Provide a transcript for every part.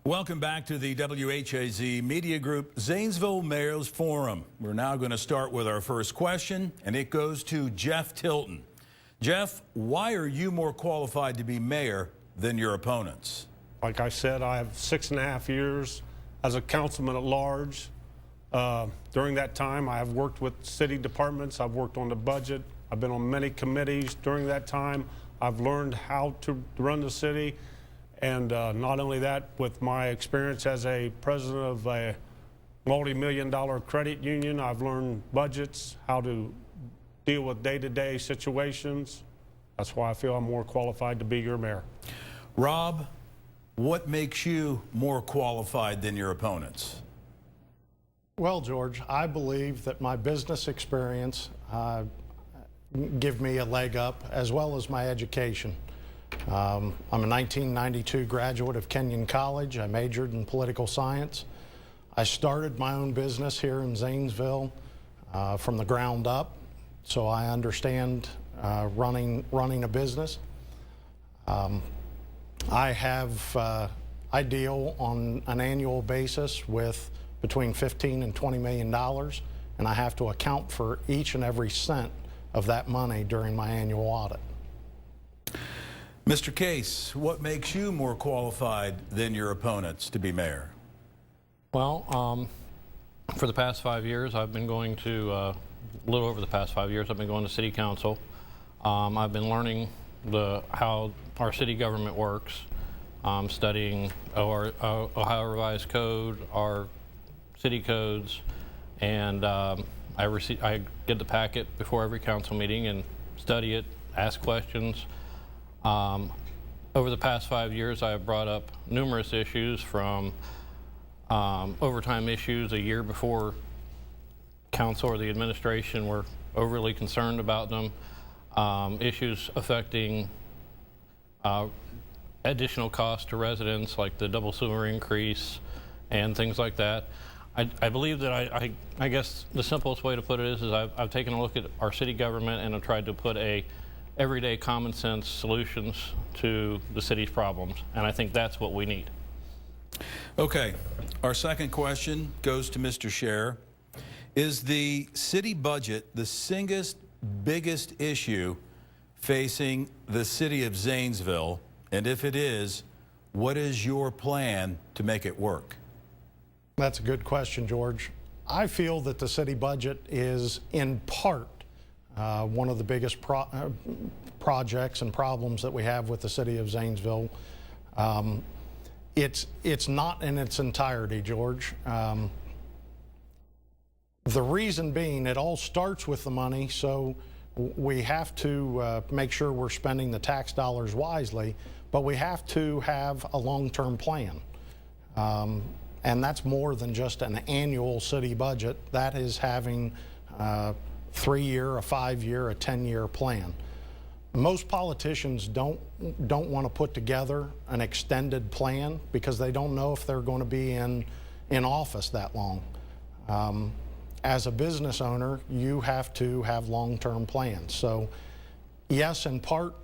Welcome back to the WHIZ Media Group Zanesville Mayor's Forum. We're now going to start with our first question, and it goes to Jeff Tilton. Jeff, why are you more qualified to be mayor than your opponents? Like I said, I have 6.5 years as a councilman at large. During that time, I have worked with city departments. I've worked on the budget. I've been on many committees. During that time, I've learned how to run the city. And not only that, with my experience as a president of a multi-million-dollar credit union, I've learned budgets, how to deal with day-to-day situations. That's why I feel I'm more qualified to be your mayor. Rob, what makes you more qualified than your opponents? Well, George, I believe that my business experience give me a leg up, as well as my education. I'm a 1992 graduate of Kenyon College. I majored in political science. I started my own business here in Zanesville from the ground up, so I understand running a business. I deal on an annual basis with between $15 and $20 million, and I have to account for each and every cent of that money during my annual audit. Mr. Case, what makes you more qualified than your opponents to be mayor? Well, for the past 5 years, I've been going to, a little over the past 5 years, I've been going to city council. I've been learning how our city government works, studying our Ohio Revised Code, our city codes, and I get the packet before every council meeting and study it, ask questions. Over the past 5 years, I have brought up numerous issues, from overtime issues a year before council or the administration were overly concerned about them, issues affecting additional costs to residents like the double sewer increase and things like that. I believe that I guess the simplest way to put it is I've taken a look at our city government and I've tried to put everyday common sense solutions to the city's problems, and I think that's what we need. Okay, our second question goes to Mr. Scher. Is the city budget the single biggest issue facing the city of Zanesville? And if it is, what is your plan to make it work? That's a good question, George. I feel that the city budget is in part one of the biggest projects and problems that we have with the city of Zanesville. It's not in its entirety, George. The reason being, it all starts with the money, so we have to make sure we're spending the tax dollars wisely, but we have to have a long-term plan. And that's more than just an annual city budget. That is having 3-year, a 5-year, a 10-year plan. Most politicians don't want to put together an extended plan because they don't know if they're going to be in office that long. As a business owner, you have to have long-term plans. So yes, in part,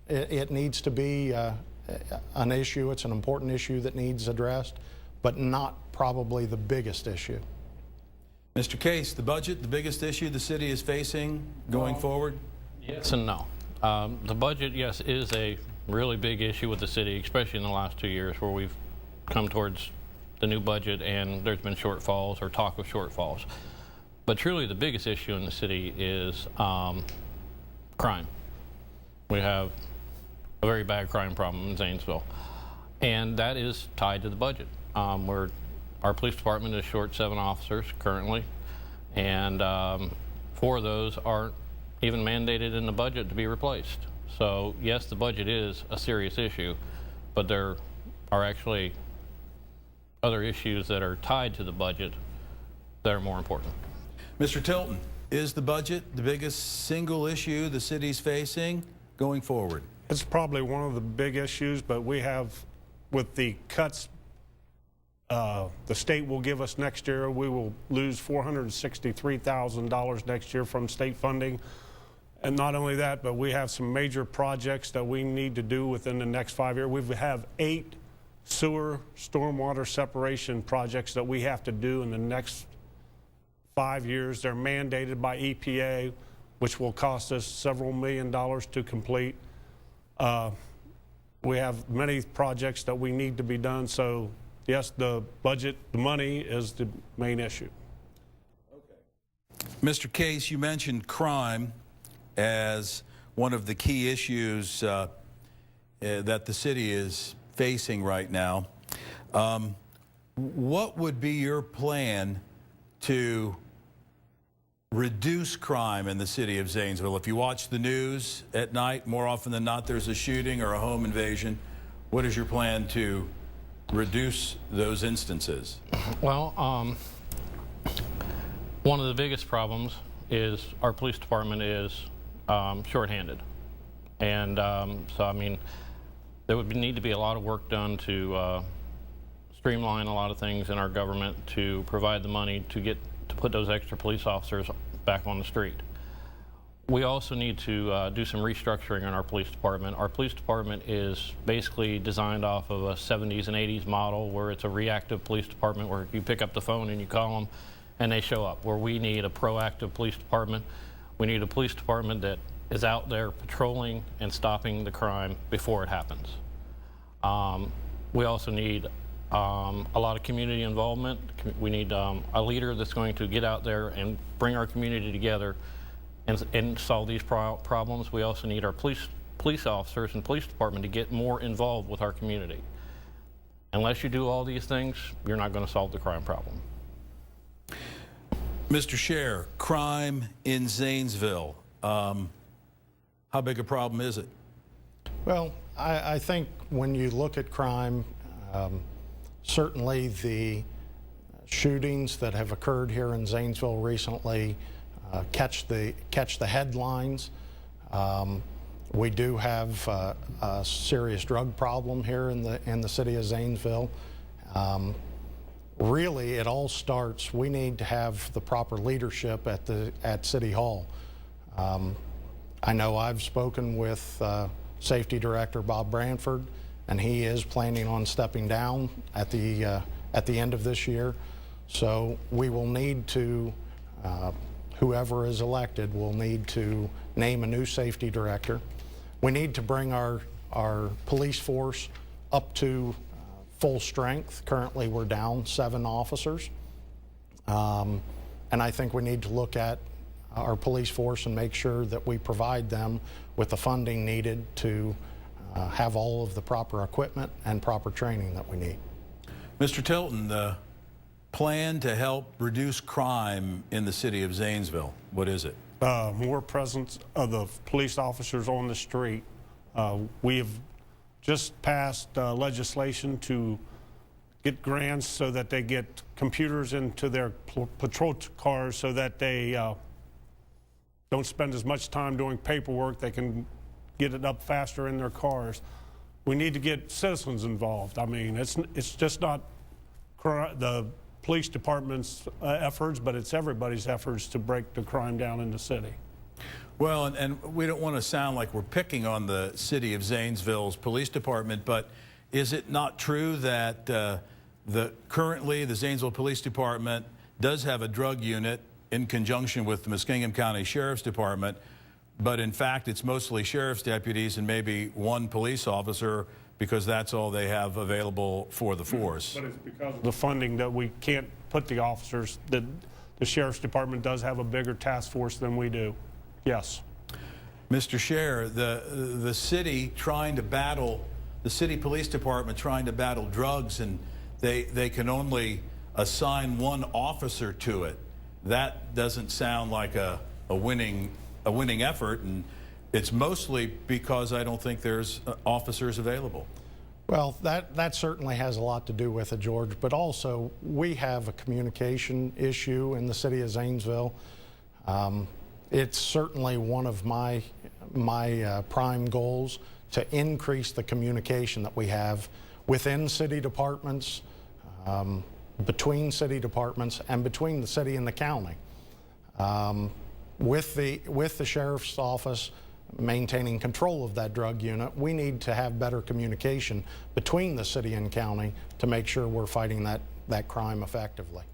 it needs to be an issue. It's an important issue that needs addressed, but not probably the biggest issue. Mr. Case, the budget, the biggest issue the city is facing going forward? Yes and no. The budget, yes, is a really big issue with the city, especially in the last 2 years where we've come towards the new budget and there's been shortfalls or talk of shortfalls. But truly the biggest issue in the city is crime. We have a very bad crime problem in Zanesville, and that is tied to the budget. Our police department is short 7 officers currently, and 4 of those aren't even mandated in the budget to be replaced. So yes, the budget is a serious issue, but there are actually other issues that are tied to the budget that are more important. Mr. Tilton, is the budget the biggest single issue the city's facing going forward? It's probably one of the big issues, but we have, with the cuts the state will give us next year, we will lose $463,000 next year from state funding. And not only that, but we have some major projects that we need to do within the next 5 years. We have 8 sewer, stormwater separation projects that we have to do in the next 5 years. They're mandated by EPA, which will cost us several $1 million to complete. We have many projects that we need to be done. So yes, the budget, the money is the main issue. Mr. Case, you mentioned crime as one of the key issues that the city is facing right now. What would be your plan to reduce crime in the city of Zanesville? If you watch the news at night, more often than not, there's a shooting or a home invasion. What is your plan to reduce those instances? Well, one of the biggest problems is our police department is shorthanded. And so, I mean, there would need to be a lot of work done to streamline a lot of things in our government to provide the money to put those extra police officers back on the street. We also need to do some restructuring in our police department. Our police department is basically designed off of a 70s and 80s model where it's a reactive police department where you pick up the phone and you call them and they show up, where we need a proactive police department. We need a police department that is out there patrolling and stopping the crime before it happens. We also need a lot of community involvement. We need a leader that's going to get out there and bring our community together and solve these problems. We also need our police officers and police department to get more involved with our community. Unless you do all these things, you're not going to solve the crime problem. Mr. Scher, crime in Zanesville, how big a problem is it? Well, I think when you look at crime, certainly the shootings that have occurred here in Zanesville recently catch the headlines. We do have a serious drug problem here in the city of Zanesville. Really, it all starts. We need to have the proper leadership at City Hall. I know I've spoken with Safety Director Bob Branford, and he is planning on stepping down at the end of this year. So we will need to, whoever is elected will need to name a new safety director. We need to bring our police force up to full strength. Currently we're down 7 officers. And I think we need to look at our police force and make sure that we provide them with the funding needed to have all of the proper equipment and proper training that we need. Mr. Tilton, the plan to help reduce crime in the city of Zanesville, what is it? More presence of the police officers on the street. We have just passed legislation to get grants so that they get computers into their patrol cars so that they don't spend as much time doing paperwork. They can get it up faster in their cars. We need to get citizens involved. I mean, it's just not the police department's efforts, but it's everybody's efforts to break the crime down in the city. Well, and we don't want to sound like we're picking on the city of Zanesville's police department, but is it not true that currently the Zanesville Police Department does have a drug unit in conjunction with the Muskingum County Sheriff's Department, but in fact it's mostly sheriff's deputies and maybe 1 police officer because that's all they have available for the force? But it's because of the funding that we can't put the officers. The Sheriff's Department does have a bigger task force than we do. Yes. Mr. Scher, the city trying to battle, the city police department trying to battle drugs, and they can only assign 1 officer to it. That doesn't sound like a winning effort, and it's mostly because I don't think there's officers available. Well, that certainly has a lot to do with it, George, but also we have a communication issue in the city of Zanesville. It's certainly one of my prime goals to increase the communication that we have within city departments, between city departments, and between the city and the county. With the sheriff's office maintaining control of that drug unit. We need to have better communication between the city and county to make sure we're fighting that crime effectively.